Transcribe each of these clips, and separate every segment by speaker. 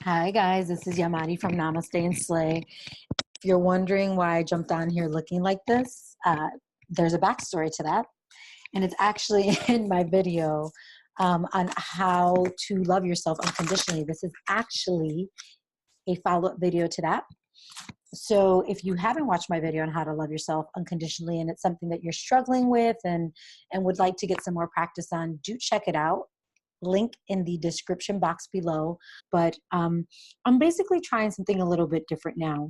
Speaker 1: Hi guys, this is Yamani from Namaste and Slay. If you're wondering why I jumped on here looking like this, there's a backstory to that. And it's actually in my video on how to love yourself unconditionally. This is actually a follow-up video to that. So if you haven't watched my video on how to love yourself unconditionally and it's something that you're struggling with and would like to get some more practice on, do check it out. Link in the description box below. But I'm basically trying something a little bit different now.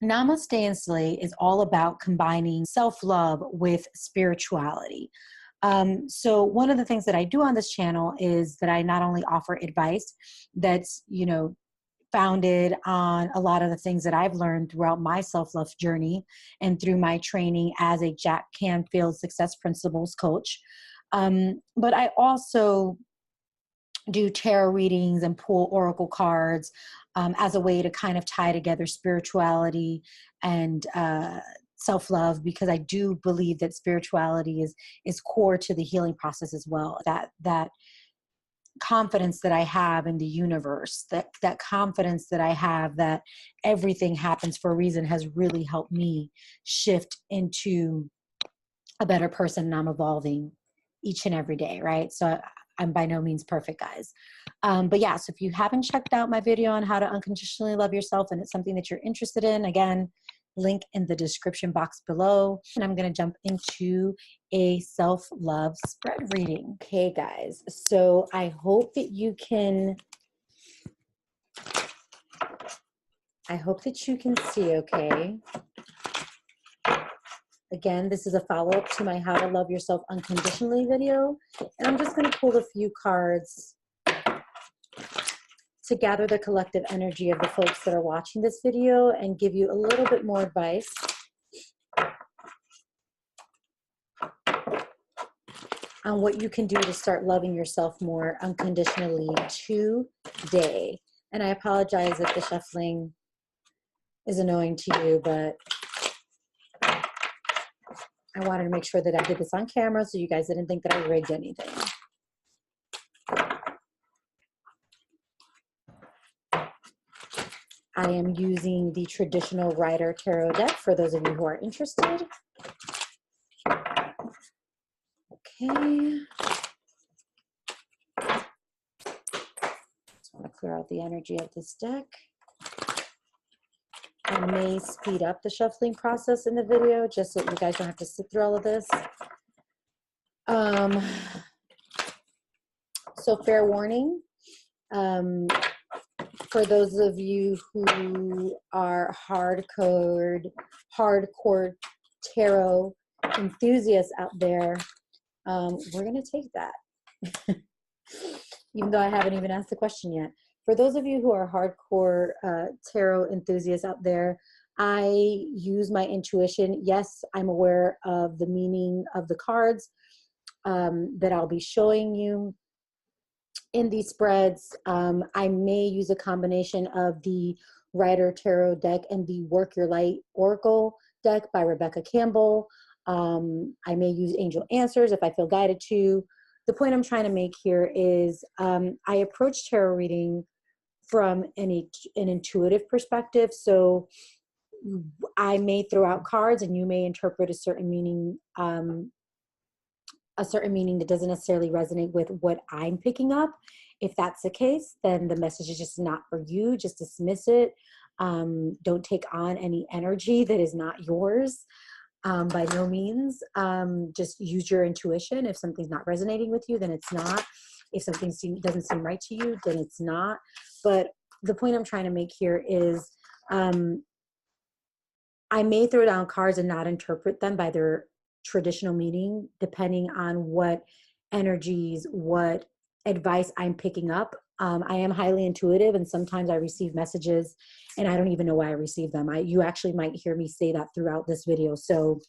Speaker 1: Namaste and Slay is all about combining self-love with spirituality. So one of the things that I do on this channel is that I not only offer advice that's, founded on a lot of the things that I've learned throughout my self-love journey and through my training as a Jack Canfield Success Principles coach. But I also do tarot readings and pull oracle cards as a way to kind of tie together spirituality and self-love, because I do believe that spirituality is core to the healing process as well. That confidence that I have in the universe, that confidence that I have that everything happens for a reason, has really helped me shift into a better person, and I'm evolving each and every day, right? So I'm by no means perfect, guys. But yeah, so if you haven't checked out my video on how to unconditionally love yourself and it's something that you're interested in, again, link in the description box below. And I'm going to jump into a self-love spread reading. Okay, guys. So I hope that you can see, okay? Again, this is a follow-up to my How to Love Yourself Unconditionally video. And I'm just going to pull a few cards to gather the collective energy of the folks that are watching this video and give you a little bit more advice on what you can do to start loving yourself more unconditionally today. And I apologize if the shuffling is annoying to you, but I wanted to make sure that I did this on camera so you guys didn't think that I rigged anything. I am using the traditional Rider Tarot deck for those of you who are interested. Okay. Just want to clear out the energy of this deck. I may speed up the shuffling process in the video just so you guys don't have to sit through all of this. So fair warning, for those of you who are hardcore tarot enthusiasts out there, we're going to take that, even though I haven't even asked the question yet. For those of you who are hardcore tarot enthusiasts out there, I use my intuition. Yes, I'm aware of the meaning of the cards that I'll be showing you in these spreads. I may use a combination of the Rider Tarot deck and the Work Your Light Oracle deck by Rebecca Campbell. I may use Angel Answers if I feel guided to. The point I'm trying to make here is I approach tarot reading from an intuitive perspective. So I may throw out cards and you may interpret a certain meaning that doesn't necessarily resonate with what I'm picking up. If that's the case, then the message is just not for you. Just dismiss it. Don't take on any energy that is not yours. By no means. Just use your intuition. If something's not resonating with you, then it's not. If something doesn't seem right to you, then it's not. But the point I'm trying to make here is I may throw down cards and not interpret them by their traditional meaning, depending on what energies, what advice I'm picking up. I am highly intuitive, and sometimes I receive messages and I don't even know why I receive them. You actually might hear me say that throughout this video. So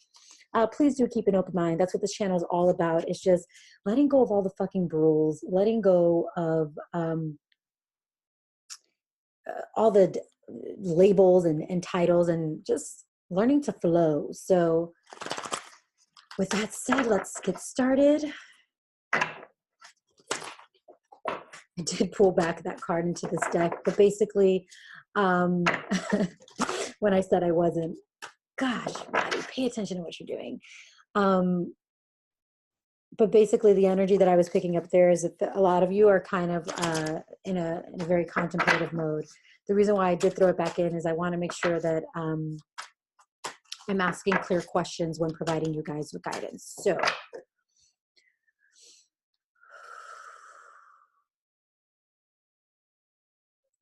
Speaker 1: please do keep an open mind. That's what this channel is all about. It's just letting go of all the fucking rules, letting go of all the labels and titles, and just learning to flow. So with that said, let's get started. I did pull back that card into this deck, but basically, when I said I wasn't, gosh, Maddie, pay attention to what you're doing. But basically the energy that I was picking up there is that a lot of you are kind of in a very contemplative mode. The reason why I did throw it back in is I want to make sure that I'm asking clear questions when providing you guys with guidance. So,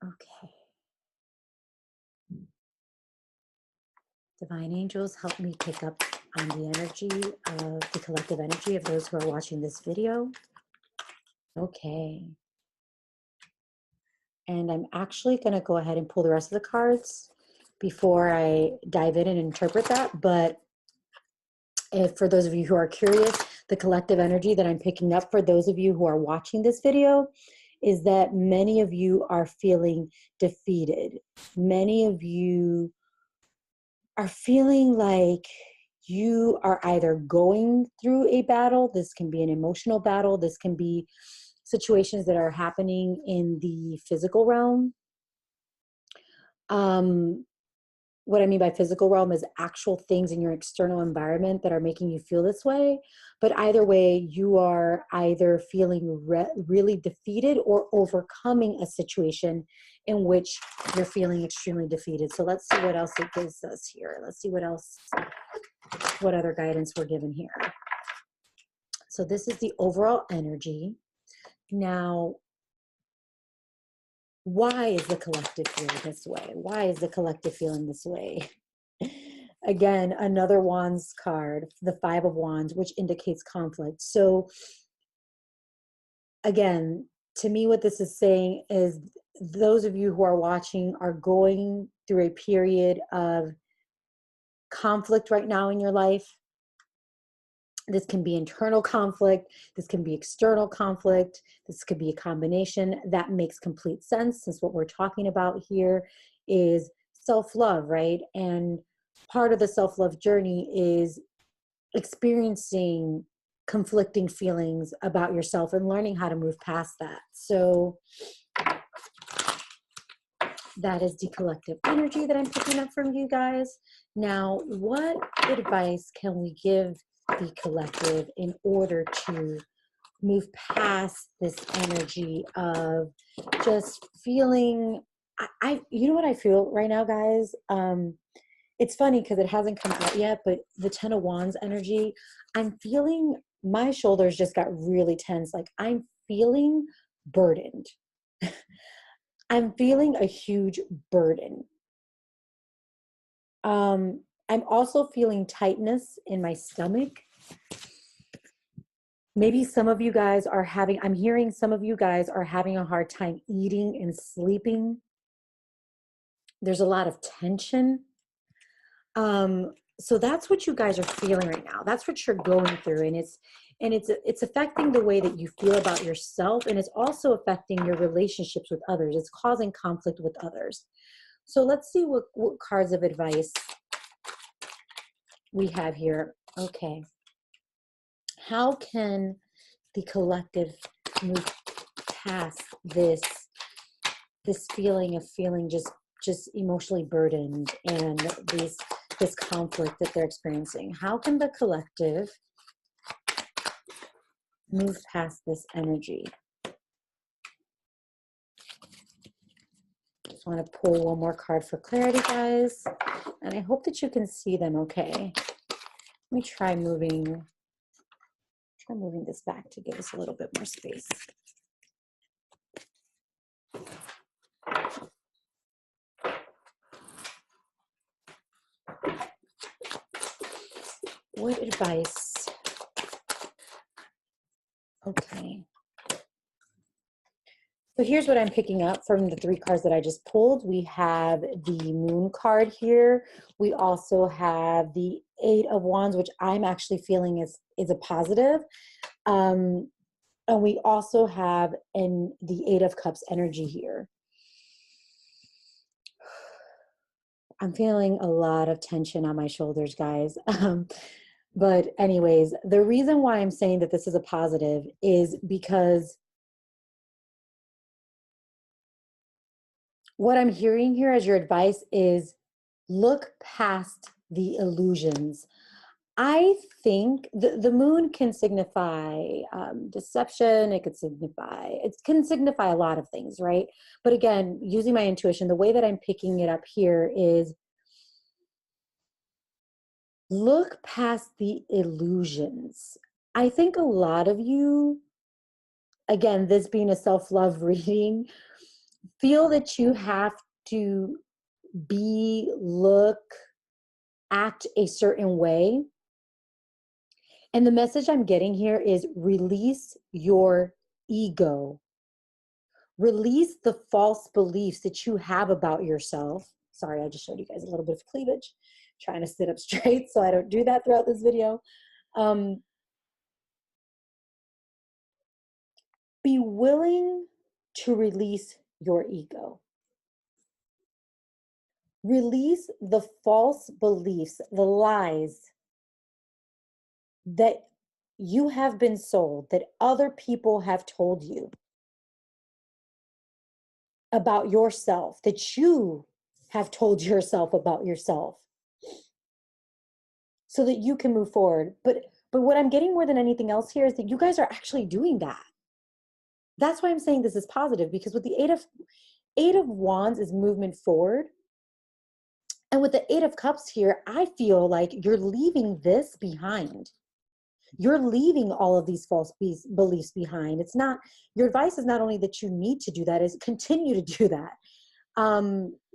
Speaker 1: okay. Divine angels, help me pick up on the energy of the collective energy of those who are watching this video. Okay. And I'm actually going to go ahead and pull the rest of the cards before I dive in and interpret that. But if, for those of you who are curious, the collective energy that I'm picking up for those of you who are watching this video is that many of you are feeling defeated. Many of you are feeling like you are either going through a battle. This can be an emotional battle. This can be situations that are happening in the physical realm. What I mean by physical realm is actual things in your external environment that are making you feel this way. But either way, you are either feeling really defeated or overcoming a situation in which you're feeling extremely defeated. So let's see what else it gives us here. Let's see what else, what other guidance we're given here. So this is the overall energy. Now, why is the collective feeling this way? Why is the collective feeling this way? Again, another Wands card, the Five of Wands, which indicates conflict. So again, to me, what this is saying is those of you who are watching are going through a period of conflict right now in your life. This can be internal conflict. This can be external conflict. This could be a combination. That makes complete sense, since what we're talking about here is self-love, right? And part of the self-love journey is experiencing conflicting feelings about yourself and learning how to move past that. So that is the collective energy that I'm picking up from you guys. Now, what advice can we give the collective in order to move past this energy of just feeling, you know what I feel right now, guys? It's funny because it hasn't come out yet, but the Ten of Wands energy, I'm feeling my shoulders just got really tense. Like I'm feeling burdened. I'm feeling a huge burden. I'm also feeling tightness in my stomach. Maybe some of you guys are having, I'm hearing some of you guys are having a hard time eating and sleeping. There's a lot of tension. So that's what you guys are feeling right now. That's what you're going through. And it's affecting the way that you feel about yourself. And it's also affecting your relationships with others. It's causing conflict with others. So let's see what cards of advice we have here. Okay. How can the collective move past this feeling of feeling just emotionally burdened and this conflict that they're experiencing? How can the collective move past this energy? Just want to pull one more card for clarity, guys. And I hope that you can see them okay. Let me try moving this back to give us a little bit more space. What advice? Okay. So here's what I'm picking up from the three cards that I just pulled. We have the Moon card here. We also have the Eight of Wands, which I'm actually feeling is a positive. And we also have the Eight of Cups energy here. I'm feeling a lot of tension on my shoulders, guys. But anyways, the reason why I'm saying that this is a positive is because What I'm hearing here as your advice is look past the illusions. I think the moon can signify deception. It can signify a lot of things, right? But again, using my intuition, the way that I'm picking it up here is look past the illusions. I think a lot of you, again, this being a self-love reading, feel that you have to be, look, act a certain way. And the message I'm getting here is release your ego. Release the false beliefs that you have about yourself. Sorry, I just showed you guys a little bit of cleavage. Trying to sit up straight so I don't do that throughout this video. Be willing to release your ego. Release the false beliefs, the lies that you have been sold, that other people have told you about yourself, that you have told yourself about yourself, so that you can move forward. But what I'm getting more than anything else here is that you guys are actually doing that. That's why I'm saying this is positive, because with the Eight of Wands is movement forward. And with the Eight of Cups here, I feel like you're leaving this behind. You're leaving all of these false beliefs behind. It's not, your advice is not only that you need to do that, is continue to do that.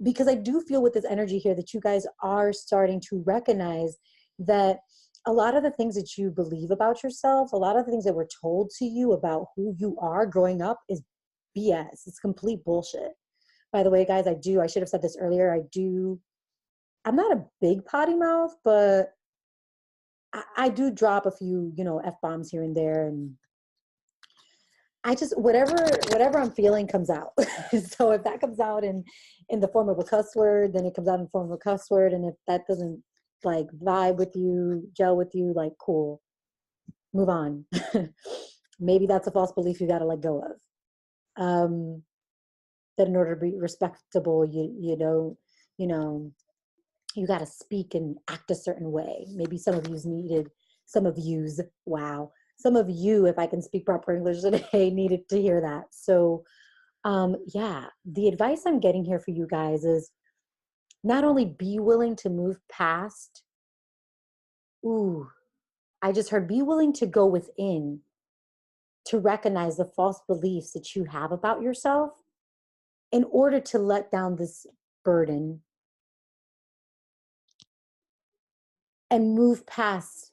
Speaker 1: Because I do feel with this energy here that you guys are starting to recognize that a lot of the things that you believe about yourself, a lot of the things that were told to you about who you are growing up is BS. It's complete bullshit. By the way, guys, I should have said this earlier. I'm not a big potty mouth, but I do drop a few, F-bombs here and there. And I just, whatever I'm feeling comes out. So if that comes out in the form of a cuss word, then it comes out in the form of a cuss word. And if that doesn't like vibe with you, gel with you, like, cool, move on. Maybe that's a false belief you got to let go of. That in order to be respectable, you don't, you got to speak and act a certain way. Maybe some of you, if I can speak proper English today, needed to hear that. So, yeah, the advice I'm getting here for you guys is not only be willing to move past, I just heard be willing to go within to recognize the false beliefs that you have about yourself in order to let down this burden and move past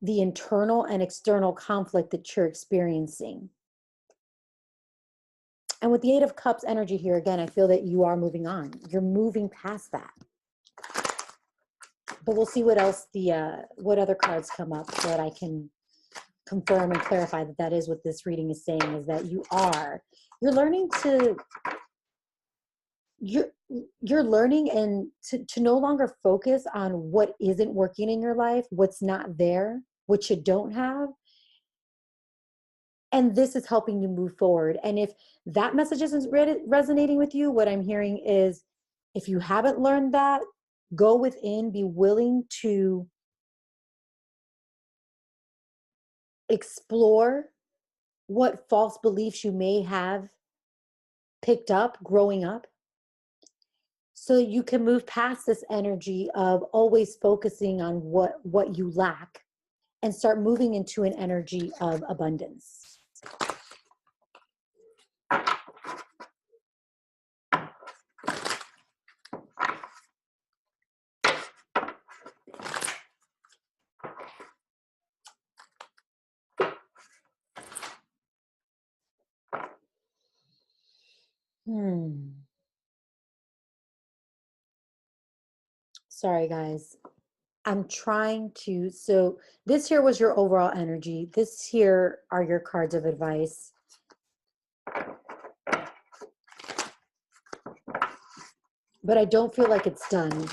Speaker 1: the internal and external conflict that you're experiencing. And with the Eight of Cups energy here, again, I feel that you are moving on. You're moving past that. But we'll see what else what other cards come up so that I can confirm and clarify that that is what this reading is saying, is that you're learning to, you're learning and to no longer focus on what isn't working in your life, what's not there, what you don't have. And this is helping you move forward. And if that message isn't resonating with you, what I'm hearing is, if you haven't learned that, go within, be willing to explore what false beliefs you may have picked up growing up, so you can move past this energy of always focusing on what you lack and start moving into an energy of abundance. Sorry, guys. I'm trying to, so this here was your overall energy. This here are your cards of advice. But I don't feel like it's done.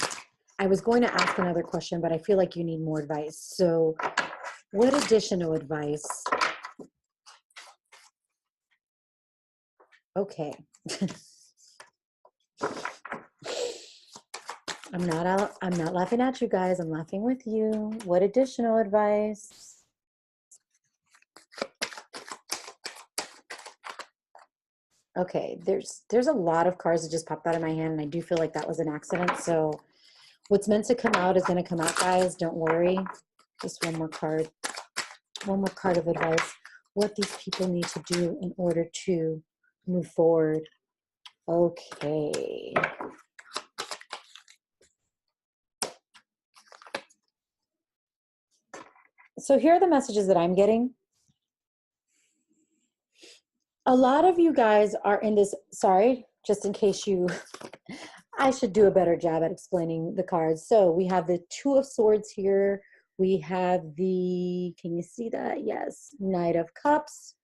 Speaker 1: I was going to ask another question, but I feel like you need more advice. So what additional advice? Okay. I'm not laughing at you guys. I'm laughing with you. What additional advice? Okay, there's a lot of cards that just popped out of my hand, and I do feel like that was an accident. So what's meant to come out is going to come out, guys. Don't worry. Just one more card. One more card of advice. What these people need to do in order to move forward. Okay. So here are the messages that I'm getting. A lot of you guys are in this, sorry, just in case you, I should do a better job at explaining the cards. So we have the Two of Swords here. We have the, can you see that? Yes, Knight of Cups.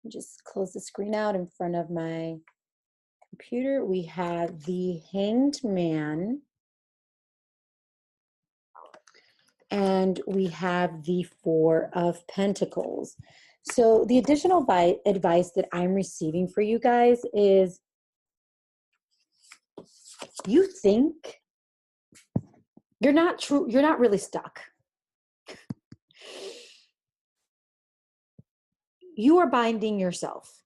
Speaker 1: Just close the screen out in front of my computer. We have the Hanged Man. And we have the Four of Pentacles. So the additional advice that I'm receiving for you guys is, you think you're not really stuck. You are binding yourself.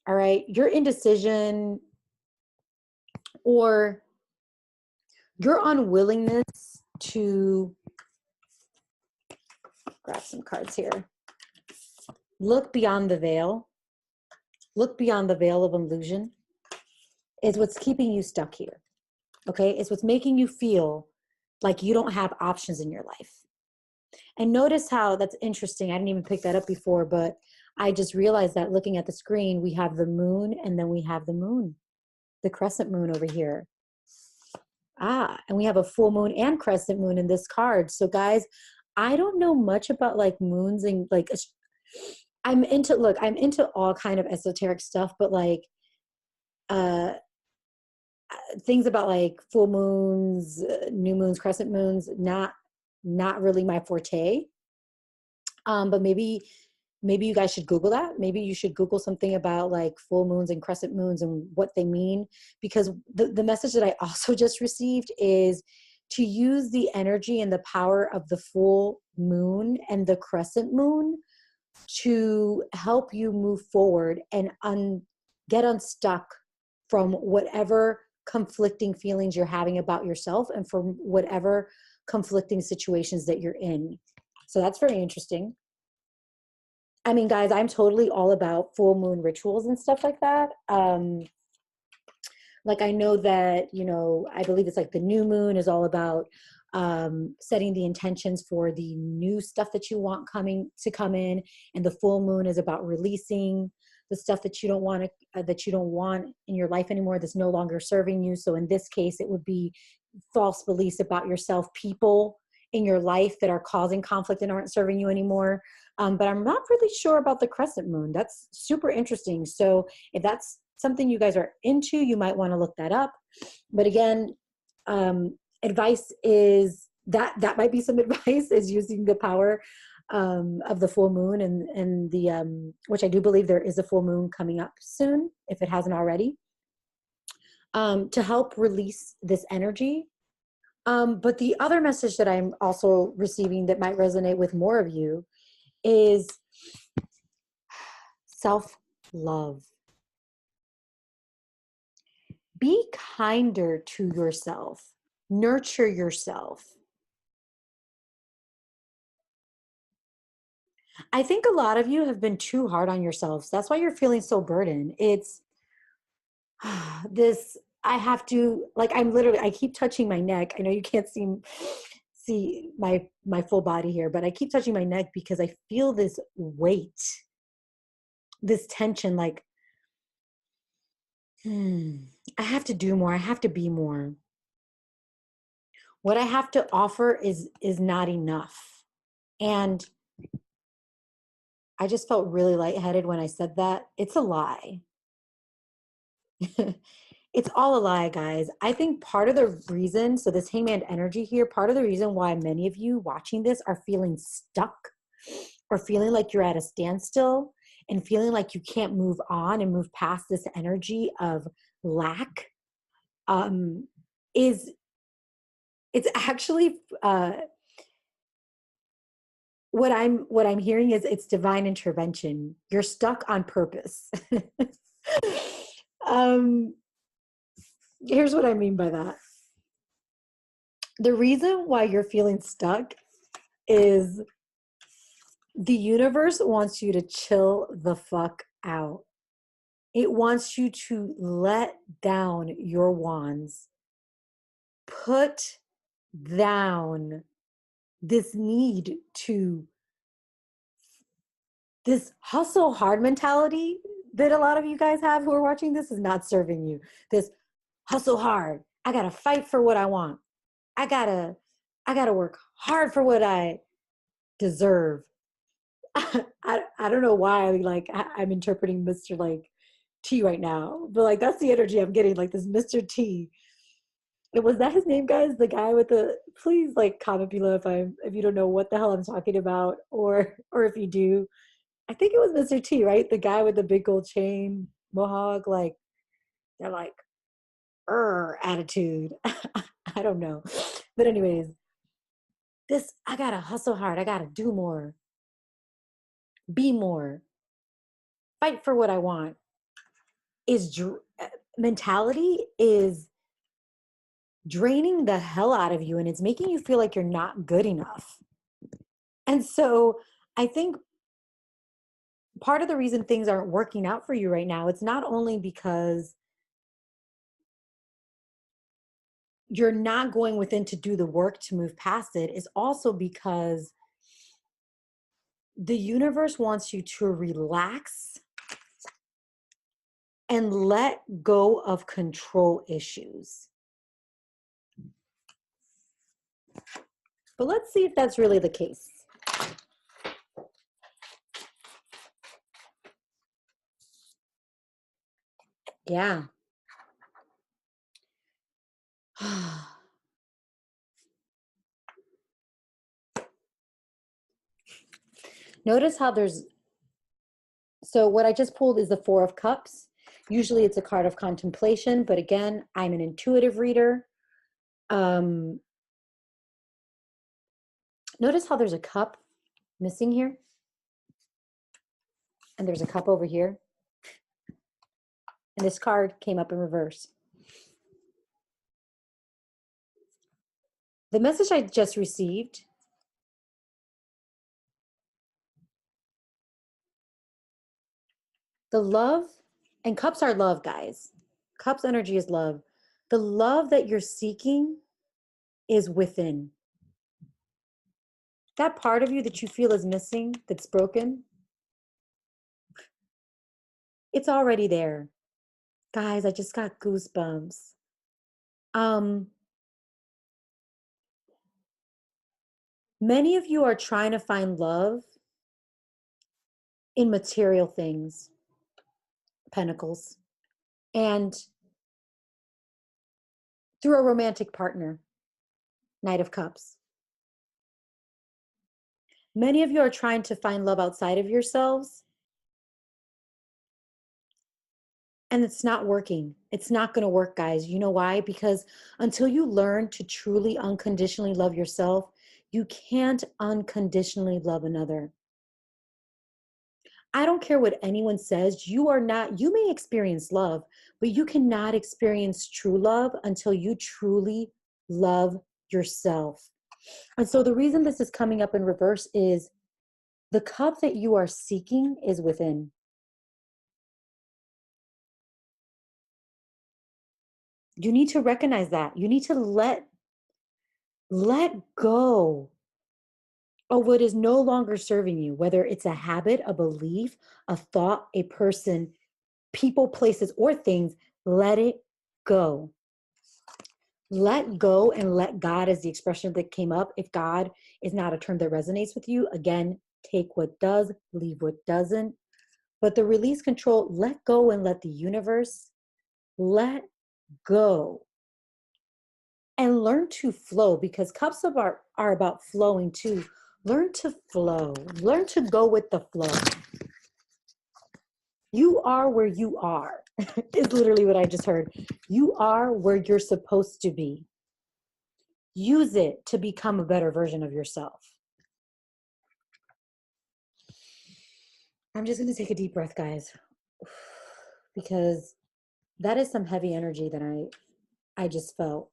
Speaker 1: All right. Your indecision or your unwillingness to, grab some cards here. Look beyond the veil. Look beyond the veil of illusion is what's keeping you stuck here. Okay. It's what's making you feel like you don't have options in your life. And notice how that's interesting. I didn't even pick that up before, but I just realized that looking at the screen, we have the moon and then we have the moon, the crescent moon over here. And we have a full moon and crescent moon in this card. So guys, I don't know much about like moons and like, I'm into all kind of esoteric stuff, but like, things about like full moons, new moons, crescent moons, not really my forte. But maybe you guys should Google that. Maybe you should Google something about like full moons and crescent moons and what they mean, because the message that I also just received is to use the energy and the power of the full moon and the crescent moon to help you move forward and get unstuck from whatever conflicting feelings you're having about yourself and from whatever conflicting situations that you're in. So that's very interesting. I mean, guys, I'm totally all about full moon rituals and stuff like that. Like I know that, you know, I believe it's like the new moon is all about setting the intentions for the new stuff that you want to come in. And the full moon is about releasing the stuff that you don't want in your life anymore, that's no longer serving you. So in this case, it would be false beliefs about yourself, people in your life that are causing conflict and aren't serving you anymore. But I'm not really sure about the crescent moon. That's super interesting. So if that's something you guys are into, you might want to look that up. But again, advice is that might be some advice, is using the power of the full moon and the which I do believe there is a full moon coming up soon, if it hasn't already, to help release this energy. But the other message that I'm also receiving that might resonate with more of you is self-love. Be kinder to yourself. Nurture yourself. I think a lot of you have been too hard on yourselves. That's why you're feeling so burdened. It's this, I have to, like, I keep touching my neck. I know you can't see my full body here, but I keep touching my neck because I feel this weight, this tension, like, I have to do more. I have to be more. What I have to offer is not enough. And I just felt really lightheaded when I said that. It's a lie. It's all a lie, guys. I think part of the reason, so this hangman energy here, part of the reason why many of you watching this are feeling stuck or feeling like you're at a standstill and feeling like you can't move on and move past this energy of lack is it's actually what I'm hearing is it's divine intervention. You're stuck on purpose. um, Here's what I mean by that. The reason why you're feeling stuck is the universe wants you to chill the fuck out. It wants you to let down your wands, put down this need to, this hustle hard mentality that a lot of you guys have who are watching this is not serving you. This hustle hard. I gotta fight for what I want. I gotta work hard for what I deserve. I don't know why I'm interpreting Mr. like T right now, but like that's the energy I'm getting, like this Mr. T. Was that his name, guys? The guy with the, please like comment below if you don't know what the hell I'm talking about, or if you do. I think it was Mr. T, right? The guy with the big gold chain, mohawk, like they're like attitude. I don't know. But anyways, this I gotta hustle hard, I gotta do more, be more, fight for what I want is mentality is draining the hell out of you, and it's making you feel like you're not good enough. And so I think part of the reason things aren't working out for you right now, it's not only because you're not going within to do the work to move past it, it's also because the universe wants you to relax and let go of control issues. But let's see if that's really the case. Yeah. Notice how so what I just pulled is the Four of Cups. Usually it's a card of contemplation, but again, I'm an intuitive reader. Notice how there's a cup missing here, and there's a cup over here, and this card came up in reverse. The message I just received, the love, and cups are love, guys. Cups energy is love. The love that you're seeking is within. That part of you that you feel is missing, that's broken, it's already there. Guys, I just got goosebumps. Many of you are trying to find love in material things, pentacles, and through a romantic partner, Knight of Cups. Many of you are trying to find love outside of yourselves, and it's not working. It's not going to work, guys. You know why? Because until you learn to truly unconditionally love yourself, you can't unconditionally love another. I don't care what anyone says. You may experience love, but you cannot experience true love until you truly love yourself. And so the reason this is coming up in reverse is the cup that you are seeking is within. You need to recognize that. You need to let go of what is no longer serving you, whether it's a habit, a belief, a thought, a person, people, places, or things. Let it go. Let go and let God is the expression that came up. If God is not a term that resonates with you, again, take what does, leave what doesn't. But the release control, let go and let the universe let go. And learn to flow, because cups are about flowing too. Learn to flow. Learn to go with the flow. You are where you are. is literally what I just heard. You are where you're supposed to be. Use it to become a better version of yourself. I'm just going to take a deep breath, guys, because that is some heavy energy that I just felt.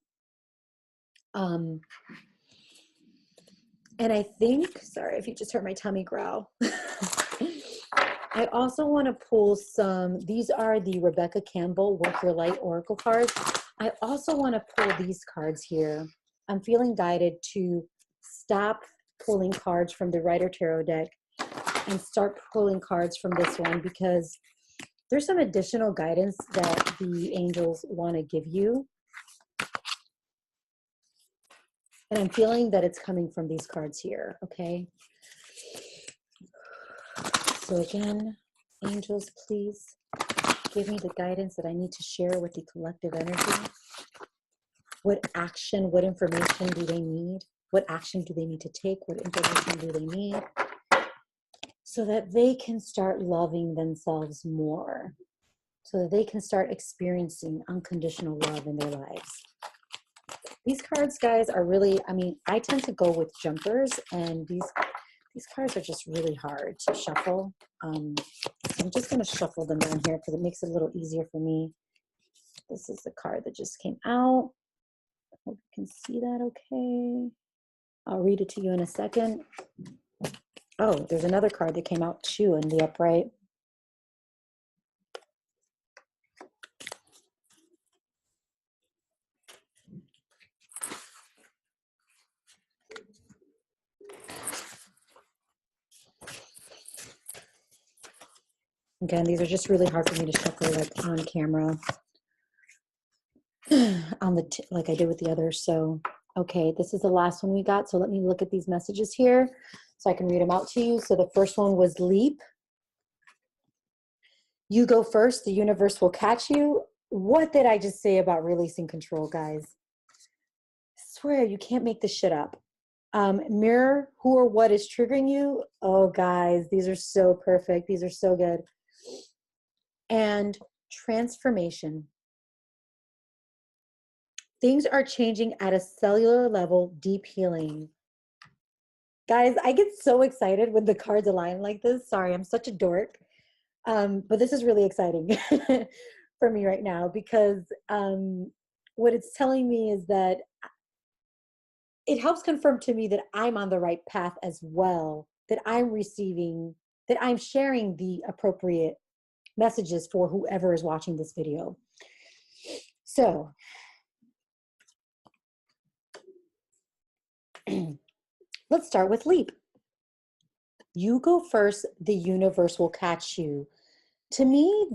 Speaker 1: And I think, sorry if you just heard my tummy growl. I also want to pull some, these are the Rebecca Campbell Work Your Light Oracle cards. I also want to pull these cards here. I'm feeling guided to stop pulling cards from the Rider Tarot deck and start pulling cards from this one, because there's some additional guidance that the angels want to give you. And I'm feeling that it's coming from these cards here, okay? So again, angels, please give me the guidance that I need to share with the collective energy. What action, what information do they need? What action do they need to take? What information do they need? So that they can start loving themselves more. So that they can start experiencing unconditional love in their lives. These cards, guys, are really, I mean, I tend to go with jumpers, and these cards are just really hard to shuffle. So I'm just going to shuffle them down here because it makes it a little easier for me. This is the card that just came out. I hope you can see that okay. I'll read it to you in a second. Oh, there's another card that came out too in the upright. Again, these are just really hard for me to shuffle like on camera, on the like I did with the others. So, okay, this is the last one we got. So let me look at these messages here so I can read them out to you. So the first one was leap. You go first, the universe will catch you. What did I just say about releasing control, guys? I swear, you can't make this shit up. Mirror who or what is triggering you. Oh, guys, these are so perfect. These are so good. And transformation. Things are changing at a cellular level, deep healing. Guys, I get so excited when the cards align like this. Sorry, I'm such a dork. But this is really exciting for me right now, because what it's telling me is that it helps confirm to me that I'm on the right path as well, that I'm receiving, that I'm sharing the appropriate messages for whoever is watching this video. So let's start with leap. You go first, the universe will catch you. To me,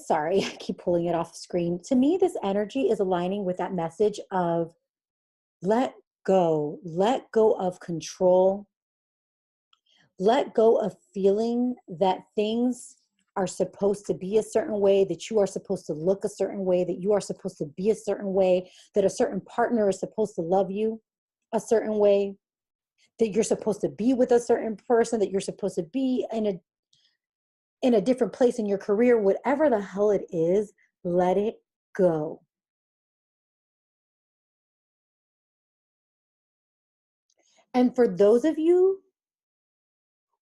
Speaker 1: sorry, I keep pulling it off the screen. To me, this energy is aligning with that message of let go of control, let go of feeling that things are supposed to be a certain way, that you are supposed to look a certain way, that you are supposed to be a certain way, that a certain partner is supposed to love you a certain way, that you're supposed to be with a certain person, that you're supposed to be in a different place in your career, whatever the hell it is, let it go. And for those of you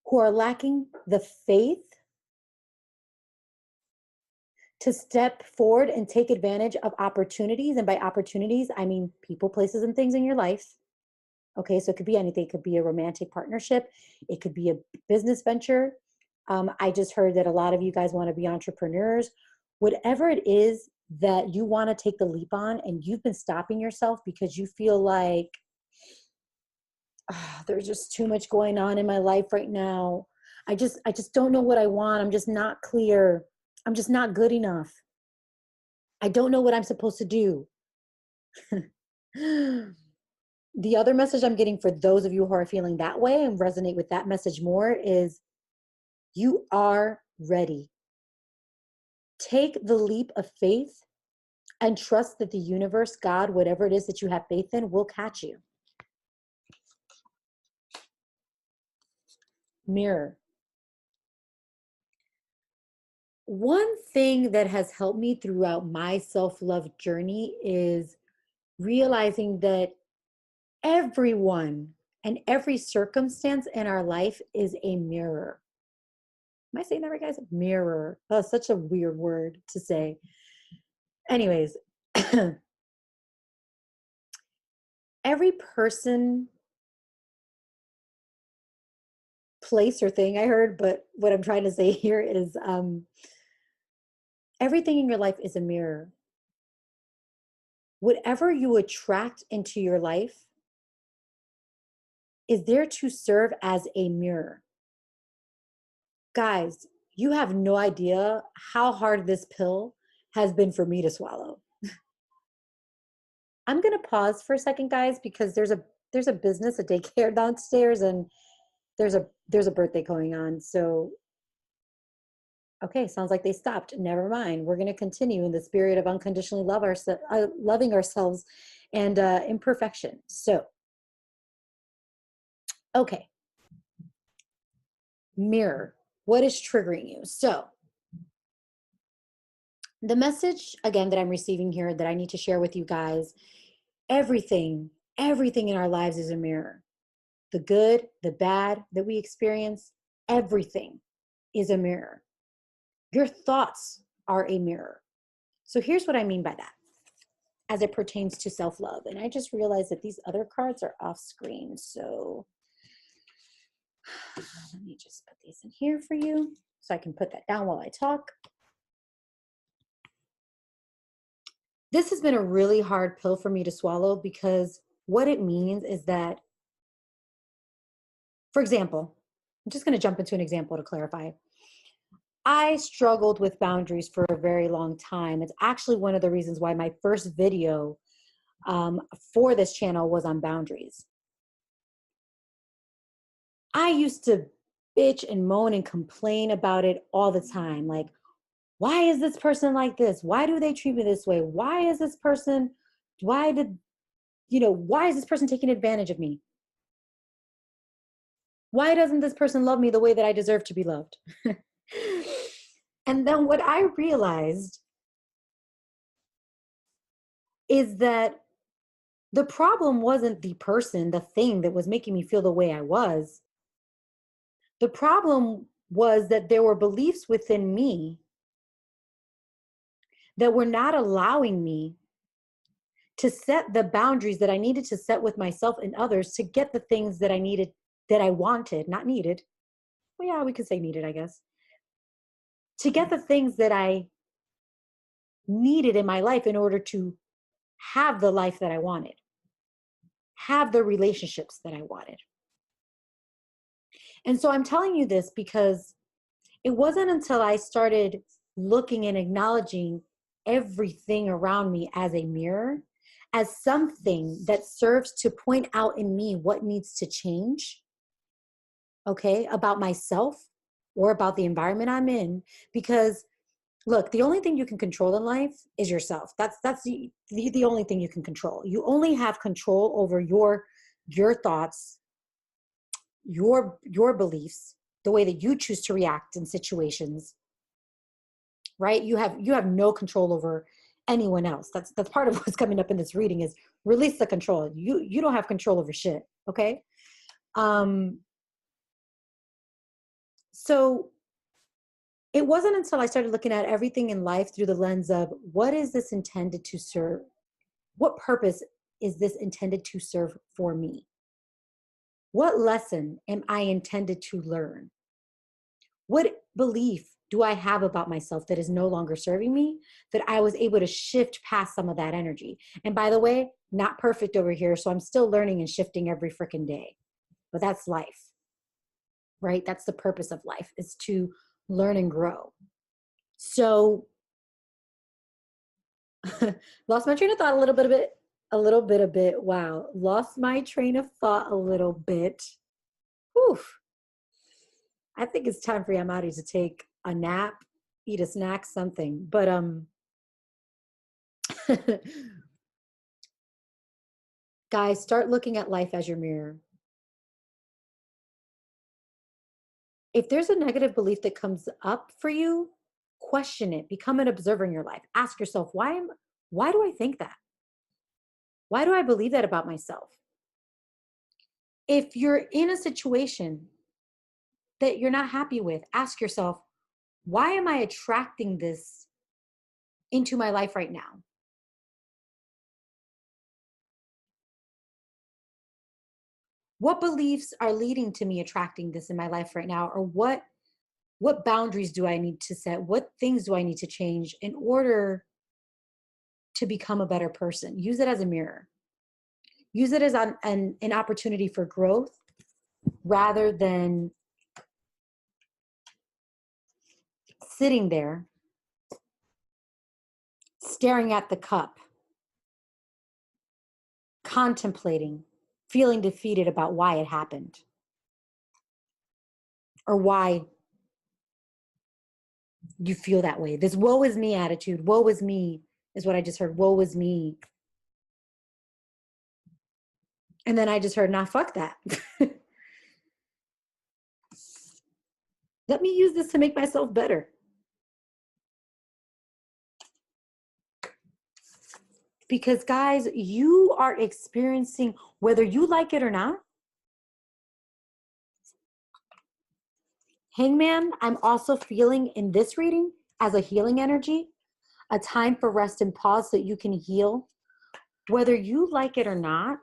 Speaker 1: who are lacking the faith to step forward and take advantage of opportunities, and by opportunities, I mean people, places, and things in your life. Okay, so it could be anything. It could be a romantic partnership. It could be a business venture. I just heard that a lot of you guys want to be entrepreneurs. Whatever it is that you want to take the leap on, and you've been stopping yourself because you feel like, there's just too much going on in my life right now. I just don't know what I want. I'm just not clear. I'm just not good enough. I don't know what I'm supposed to do. The other message I'm getting for those of you who are feeling that way and resonate with that message more is you are ready. Take the leap of faith and trust that the universe, God, whatever it is that you have faith in, will catch you. Mirror. One thing that has helped me throughout my self-love journey is realizing that everyone and every circumstance in our life is a mirror. Am I saying that right, guys? Mirror. Oh, such a weird word to say. Anyways, every person, place, or thing I heard, but what I'm trying to say here is everything in your life is a mirror. Whatever you attract into your life is there to serve as a mirror. Guys, you have no idea how hard this pill has been for me to swallow. I'm going to pause for a second, guys, because there's a business, a daycare downstairs, and there's a birthday going on. So, okay, sounds like they stopped. Never mind. We're going to continue in the spirit of unconditionally loving ourselves and imperfection. So, okay, mirror. What is triggering you? So, the message again that I'm receiving here that I need to share with you guys, everything in our lives is a mirror. The good, the bad that we experience, everything is a mirror. Your thoughts are a mirror. So here's what I mean by that as it pertains to self-love. And I just realized that these other cards are off screen. So let me just put these in here for you so I can put that down while I talk. This has been a really hard pill for me to swallow because what it means is that, for example, I'm just going to jump into an example to clarify. I struggled with boundaries for a very long time. It's actually one of the reasons why my first video for this channel was on boundaries. I used to bitch and moan and complain about it all the time. Like, why is this person like this? Why do they treat me this way? Why is this person, why is this person taking advantage of me? Why doesn't this person love me the way that I deserve to be loved? And then what I realized is that the problem wasn't the person, the thing that was making me feel the way I was. The problem was that there were beliefs within me that were not allowing me to set the boundaries that I needed to set with myself and others to get the things that I needed, that I wanted, not needed. Well, yeah, we could say needed, I guess. To get the things that I needed in my life in order to have the life that I wanted, have the relationships that I wanted. And so I'm telling you this because it wasn't until I started looking and acknowledging everything around me as a mirror, as something that serves to point out in me what needs to change, okay, about myself or about the environment I'm in. Because look, the only thing you can control in life is yourself. That's the only thing you can control. You only have control over your thoughts, your beliefs, the way that you choose to react in situations, right? You have no control over anyone else. That's part of what's coming up in this reading is release the control. You don't have control over shit, okay? So it wasn't until I started looking at everything in life through the lens of what is this intended to serve? What purpose is this intended to serve for me? What lesson am I intended to learn? What belief do I have about myself that is no longer serving me, that I was able to shift past some of that energy? And by the way, not perfect over here, so I'm still learning and shifting every freaking day. But that's life, right? That's the purpose of life, is to learn and grow. So lost my train of thought a bit. Wow. Lost my train of thought a little bit. Whew. I think it's time for Yamari to take a nap, eat a snack, something. But guys, start looking at life as your mirror. If there's a negative belief that comes up for you, question it, become an observer in your life. Ask yourself, why do I think that? Why do I believe that about myself? If you're in a situation that you're not happy with, ask yourself, why am I attracting this into my life right now? What beliefs are leading to me attracting this in my life right now? Or what boundaries do I need to set? What things do I need to change in order to become a better person? Use it as a mirror. Use it as an opportunity for growth rather than sitting there staring at the cup, contemplating, feeling defeated about why it happened or why you feel that way. This woe is me attitude, woe is me is what I just heard, woe is me. And then I just heard, nah, fuck that. Let me use this to make myself better. Because guys, you are experiencing, whether you like it or not, Hangman, I'm also feeling in this reading as a healing energy, a time for rest and pause so that you can heal. Whether you like it or not,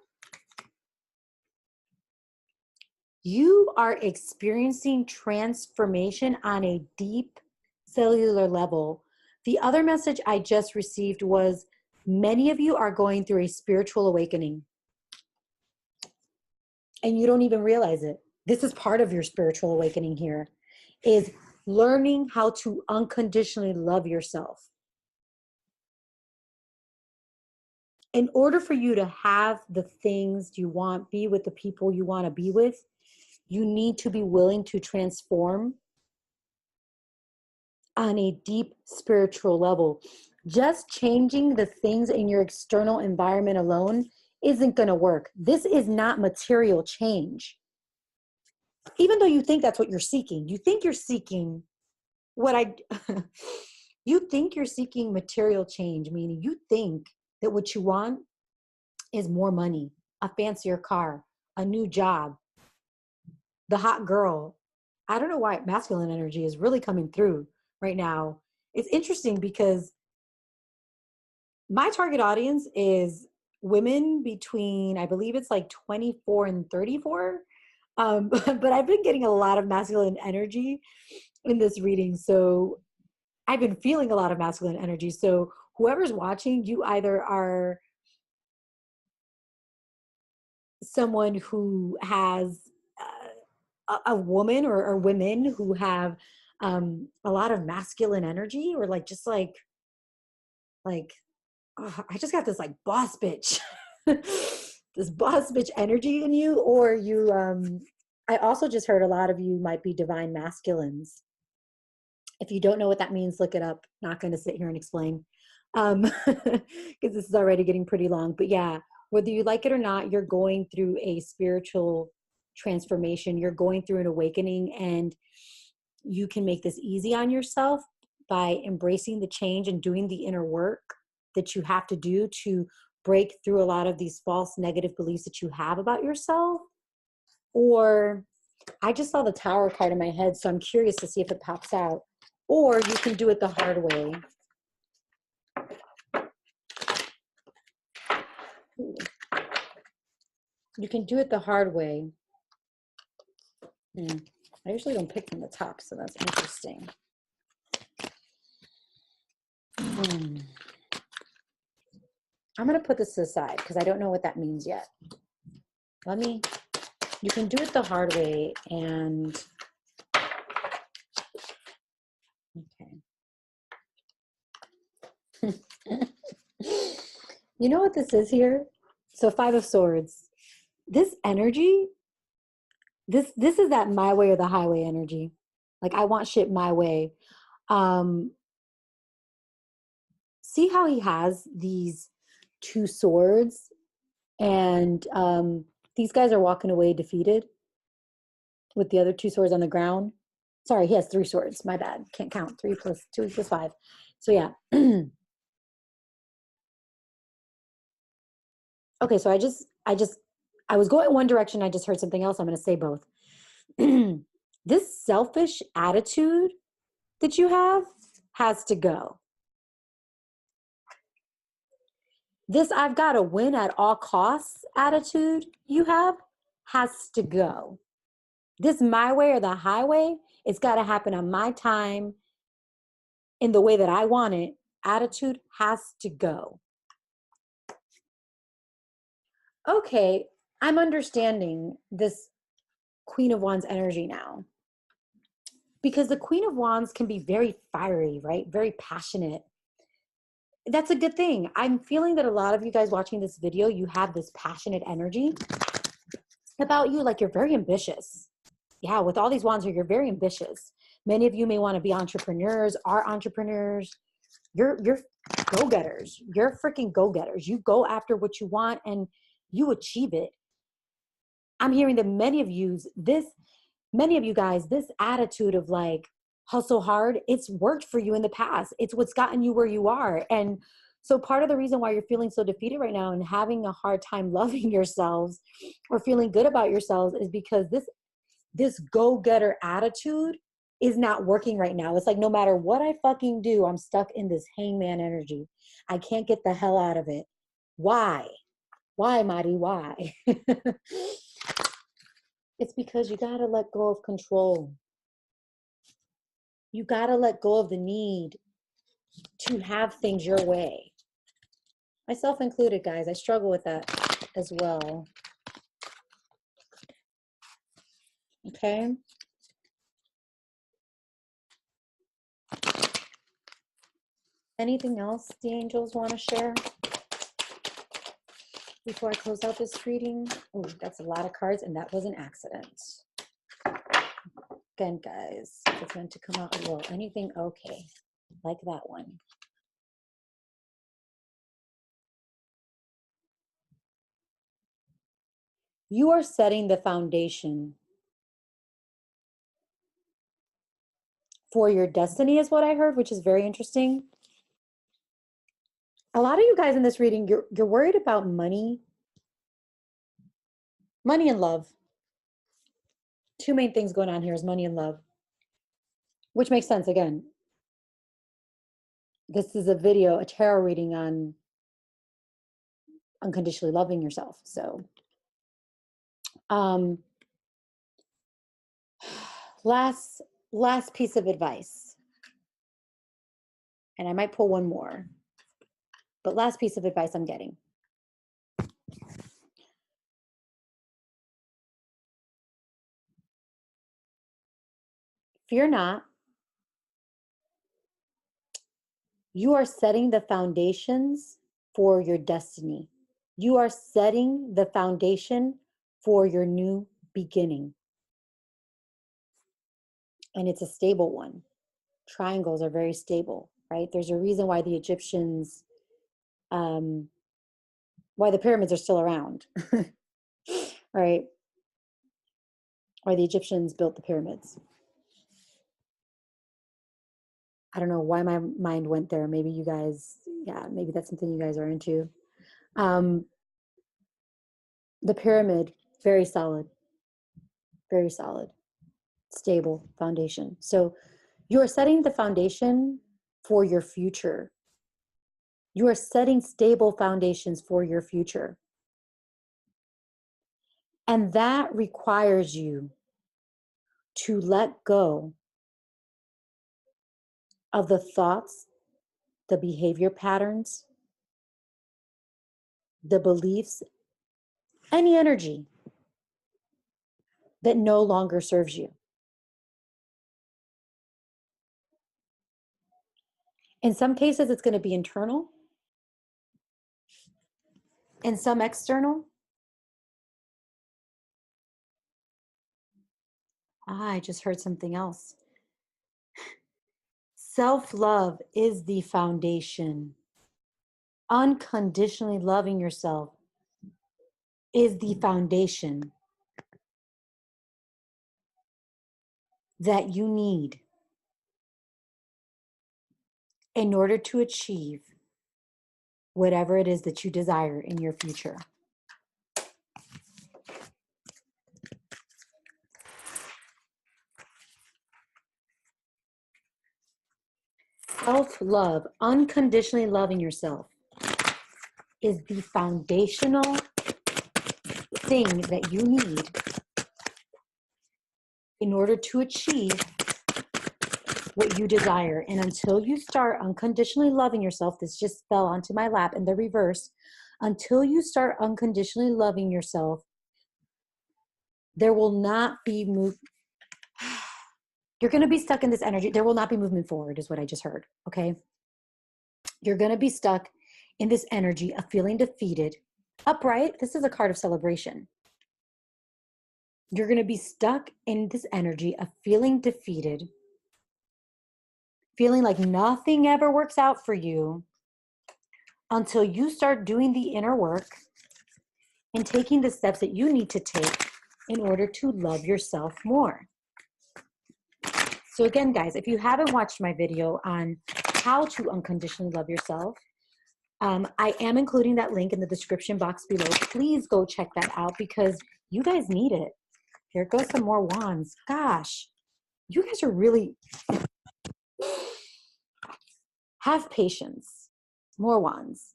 Speaker 1: you are experiencing transformation on a deep cellular level. The other message I just received was many of you are going through a spiritual awakening and you don't even realize it. This is part of your spiritual awakening here, is learning how to unconditionally love yourself. In order for you to have the things you want, be with the people you want to be with, you need to be willing to transform on a deep spiritual level. Just changing the things in your external environment alone isn't going to work. This is not material change. Even though you think that's what you're seeking, you think you're seeking you think you're seeking material change, meaning you think that what you want is more money, a fancier car, a new job, the hot girl. I don't know why masculine energy is really coming through right now. It's interesting because my target audience is women between, I believe it's like 24 and 34. But I've been getting a lot of masculine energy in this reading. So I've been feeling a lot of masculine energy. So whoever's watching, you either are someone who has a woman or women who have a lot of masculine energy, or like just like oh, I just got this like boss bitch, this boss bitch energy in you, or you. I also just heard a lot of you might be divine masculines. If you don't know what that means, look it up. Not going to sit here and explain, because this is already getting pretty long. But yeah, whether you like it or not, you're going through a spiritual transformation. You're going through an awakening, and you can make this easy on yourself by embracing the change and doing the inner work that you have to do to break through a lot of these false negative beliefs that you have about yourself. Or I just saw the Tower card in my head, so I'm curious to see if it pops out. Or you can do it the hard way. You can do it the hard way. I usually don't pick from the top, so that's interesting. I'm going to put this aside because I don't know what that means yet. You can do it the hard way, and okay. You know what this is here? So 5 of Swords. This energy, this is that my way or the highway energy. Like, I want shit my way. See how he has these 2 swords, and these guys are walking away defeated with the other 2 swords on the ground. Sorry, he has 3 swords. My bad. Can't count. 3 plus 2 equals 5. So yeah. Okay, so I was going one direction. I just heard something else. I'm going to say both. This selfish attitude that you have has to go. This I've got to win at all costs attitude you have has to go. This my way or the highway, it's got to happen on my time in the way that I want it. Attitude has to go. Okay, I'm understanding this Queen of Wands energy now. Because the Queen of Wands can be very fiery, right? Very passionate. That's a good thing. I'm feeling that a lot of you guys watching this video, you have this passionate energy about you, like you're very ambitious. Yeah, with all these wands here, you're very ambitious. Many of you may want to be entrepreneurs, are entrepreneurs. You're go-getters. You're freaking go-getters. You go after what you want and you achieve it. I'm hearing that many of you guys, this attitude of like hustle hard, it's worked for you in the past. It's what's gotten you where you are. And so part of the reason why you're feeling so defeated right now and having a hard time loving yourselves or feeling good about yourselves is because this go-getter attitude is not working right now. It's like no matter what I fucking do, I'm stuck in this hangman energy. I can't get the hell out of it. Why? Why, Mari? Why? It's because you got to let go of control. You got to let go of the need to have things your way. Myself included, guys. I struggle with that as well. Okay. Anything else the angels want to share before I close out this reading? Oh, that's a lot of cards, and that was an accident. Again, guys, if it's meant to come out, well, anything okay, like that one. You are setting the foundation for your destiny is what I heard, which is very interesting. A lot of you guys in this reading, you're worried about money and love. Two main things going on here is money and love, which makes sense. Again, this is a video, a tarot reading on unconditionally loving yourself. So, last piece of advice, and I might pull one more, but last piece of advice I'm getting. Fear not. You are setting the foundations for your destiny. You are setting the foundation for your new beginning. And it's a stable one. Triangles are very stable, right? There's a reason why the Egyptians, why the pyramids are still around, right? Or the Egyptians built the pyramids. I don't know why my mind went there. Maybe you guys, yeah, maybe that's something you guys are into. The pyramid, very solid, stable foundation. So you are setting the foundation for your future. You are setting stable foundations for your future. And that requires you to let go of the thoughts, the behavior patterns, the beliefs, any energy that no longer serves you. In some cases, it's going to be internal. In some external. I just heard something else. Self-love is the foundation. Unconditionally loving yourself is the foundation. that you need in order to achieve whatever it is that you desire in your future. Self-love, unconditionally loving yourself, is the foundational thing that you need in order to achieve what you desire. And until you start unconditionally loving yourself, this just fell onto my lap in the reverse. Until you start unconditionally loving yourself, there will not be you're going to be stuck in this energy. There will not be movement forward, is what I just heard. Okay. You're going to be stuck in this energy of feeling defeated. Upright. This is a card of celebration. You're going to be stuck in this energy of feeling defeated, feeling like nothing ever works out for you until you start doing the inner work and taking the steps that you need to take in order to love yourself more. So again, guys, if you haven't watched my video on how to unconditionally love yourself, I am including that link in the description box below. Please go check that out because you guys need it. Here goes some more wands. Gosh, you guys are really... Have patience. More wands.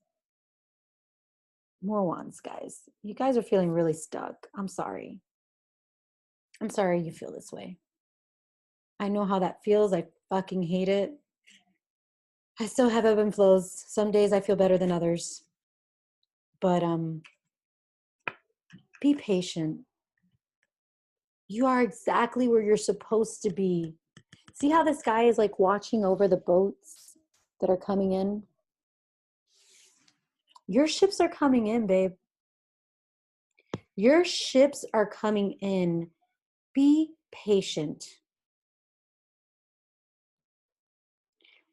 Speaker 1: More wands, guys. You guys are feeling really stuck. I'm sorry. I'm sorry you feel this way. I know how that feels. I fucking hate it. I still have ebb and flows. Some days I feel better than others. But be patient. You are exactly where you're supposed to be. See how this guy is like watching over the boats that are coming in? Your ships are coming in, babe. Your ships are coming in. Be patient.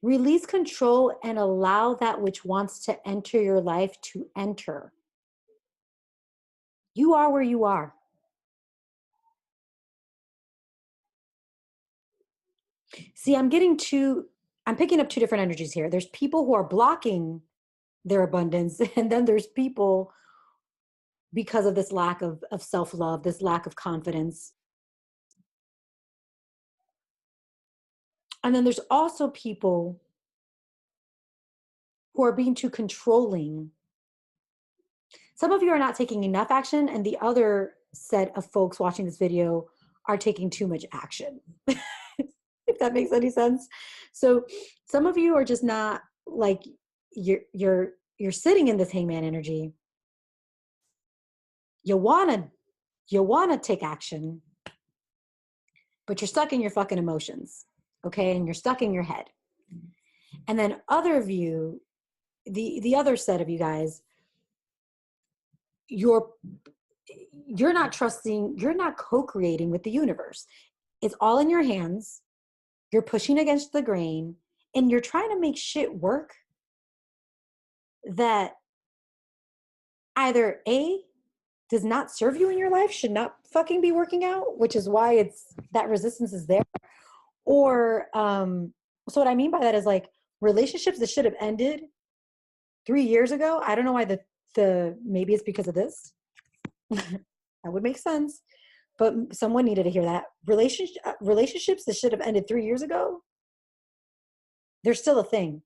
Speaker 1: Release control and allow that which wants to enter your life to enter. You are where you are. See, I'm picking up two different energies here. There's people who are blocking their abundance, and then there's people, because of this lack of self-love, this lack of confidence. And then there's also people who are being too controlling. Some of you are not taking enough action, and the other set of folks watching this video are taking too much action. If that makes any sense. So some of you are just not like, you're sitting in this hangman energy. You wanna take action, but you're stuck in your fucking emotions, okay? And you're stuck in your head. And then other of you, the other set of you guys, you're not trusting, you're not co-creating with the universe. It's all in your hands. You're pushing against the grain, and you're trying to make shit work that either A, does not serve you in your life, should not fucking be working out, which is why that resistance is there. Or, so what I mean by that is like relationships that should have ended 3 years ago. I don't know why maybe it's because of this. That would make sense. But someone needed to hear that. Relationships that should have ended 3 years ago, they're still a thing.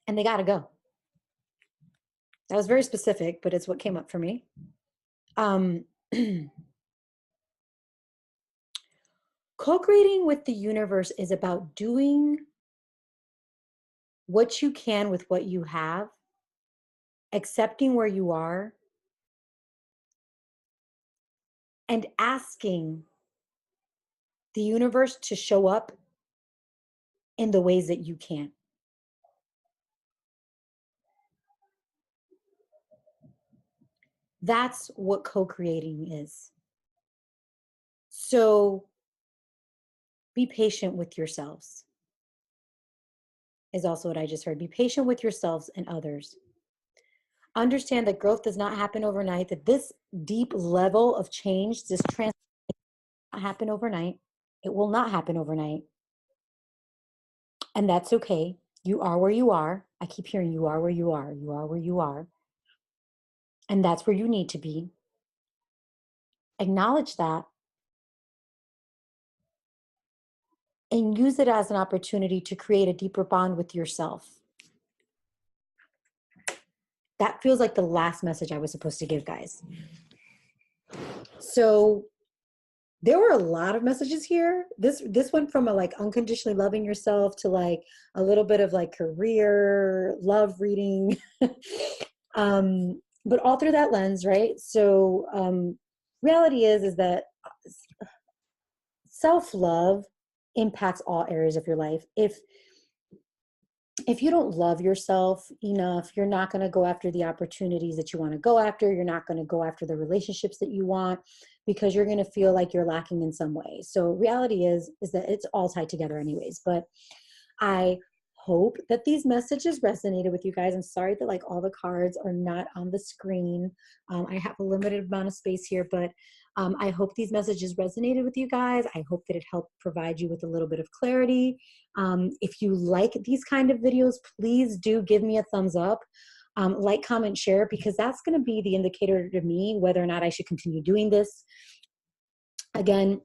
Speaker 1: And they got to go. That was very specific, but it's what came up for me. Co-creating with the universe is about doing what you can with what you have, accepting where you are, and asking the universe to show up in the ways that you can. That's what co-creating is. So be patient with yourselves, is also what I just heard. Be patient with yourselves and others. Understand that growth does not happen overnight, that this deep level of change, this transformation, happen overnight. It will not happen overnight. And that's okay. You are where you are. I keep hearing you are where you are. You are where you are. And that's where you need to be. Acknowledge that and use it as an opportunity to create a deeper bond with yourself. That feels like the last message I was supposed to give, guys. So there were a lot of messages here. This went from a like unconditionally loving yourself to like a little bit of like career, love reading, but all through that lens, right? So reality is that self-love impacts all areas of your life. If you don't love yourself enough, you're not going to go after the opportunities that you want to go after. You're not going to go after the relationships that you want because you're going to feel like you're lacking in some way. So reality is that it's all tied together anyways. But I hope that these messages resonated with you guys. I'm sorry that like all the cards are not on the screen. I have a limited amount of space here, but I hope these messages resonated with you guys. I hope that it helped provide you with a little bit of clarity. If you like these kind of videos, please do give me a thumbs up. Like, comment, share, because that's going to be the indicator to me whether or not I should continue doing this. Again,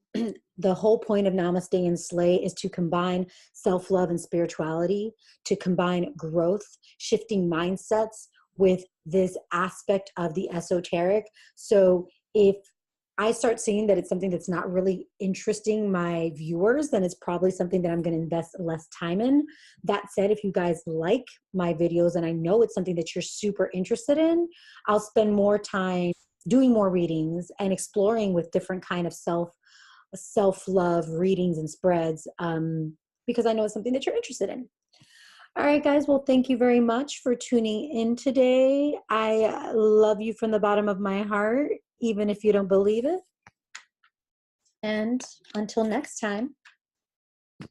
Speaker 1: the whole point of Namaste and Slay is to combine self-love and spirituality, to combine growth, shifting mindsets with this aspect of the esoteric. So if I start seeing that it's something that's not really interesting my viewers, then it's probably something that I'm going to invest less time in. That said, if you guys like my videos and I know it's something that you're super interested in, I'll spend more time doing more readings and exploring with different kind of self-love readings and spreads, because I know it's something that you're interested in. All right, guys. Well, thank you very much for tuning in today. I love you from the bottom of my heart, even if you don't believe it. And until next time,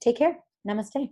Speaker 1: take care. Namaste.